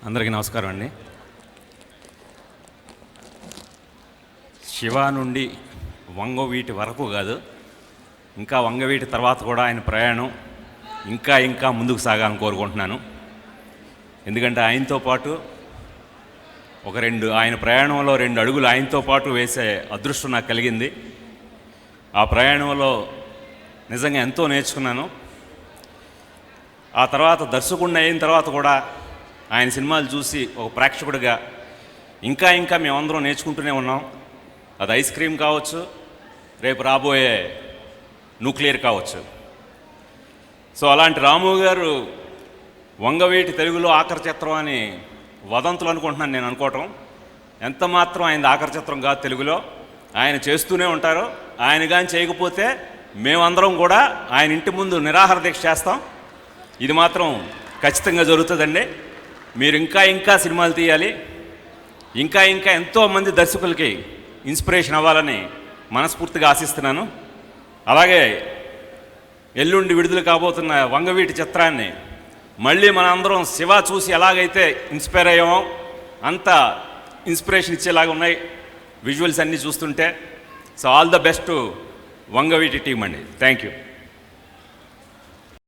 అందరికీ నమస్కారం అండి. శివ నుండి వంగవీటి వరకు కాదు, ఇంకా వంగవీటి తర్వాత కూడా ఆయన ప్రయాణం ఇంకా ముందుకు సాగాలని కోరుకుంటున్నాను. ఎందుకంటే ఆయనతో పాటు ఆయన ప్రయాణంలో 2 అడుగులు ఆయనతో పాటు వేసే అదృష్టం నాకు కలిగింది. ఆ ప్రయాణంలో నిజంగా ఎంతో నేర్చుకున్నాను. ఆ తర్వాత దర్శకుడిని అయిన తర్వాత కూడా ఆయన సినిమాలు చూసి ఒక ప్రేక్షకుడిగా ఇంకా మేమందరం నేర్చుకుంటూనే ఉన్నాం. అది ఐస్ క్రీమ్ కావచ్చు, రేపు రాబోయే న్యూక్లియర్ కావచ్చు. సో అలాంటి రాము గారు వంగవీటి తెలుగులో ఆఖరి చిత్రం అని వదంతులు అనుకుంటున్నాను నేను అనుకోవటం. ఎంత మాత్రం ఆయన ఆఖరి చిత్రం కాదు తెలుగులో. ఆయన చేస్తూనే ఉంటారు. ఆయన కానీ చేయకపోతే మేమందరం కూడా ఆయన ఇంటి ముందు నిరాహార దీక్ష చేస్తాం. ఇది మాత్రం ఖచ్చితంగా జరుగుతుందండి. మీరు ఇంకా సినిమాలు తీయాలి, ఇంకా ఎంతోమంది దర్శకులకి ఇన్స్పిరేషన్ అవ్వాలని మనస్ఫూర్తిగా ఆశిస్తున్నాను. అలాగే ఎల్లుండి విడుదల కాబోతున్న వంగవీటి చిత్రాన్ని మళ్ళీ మన అందరం శివ చూసి ఎలాగైతే ఇన్స్పైర్ అయ్యామో అంత ఇన్స్పిరేషన్ ఇచ్చేలాగా ఉన్నాయి విజువల్స్ అన్నీ చూస్తుంటే. So all the best Vangaveeti team అండి. Thank you.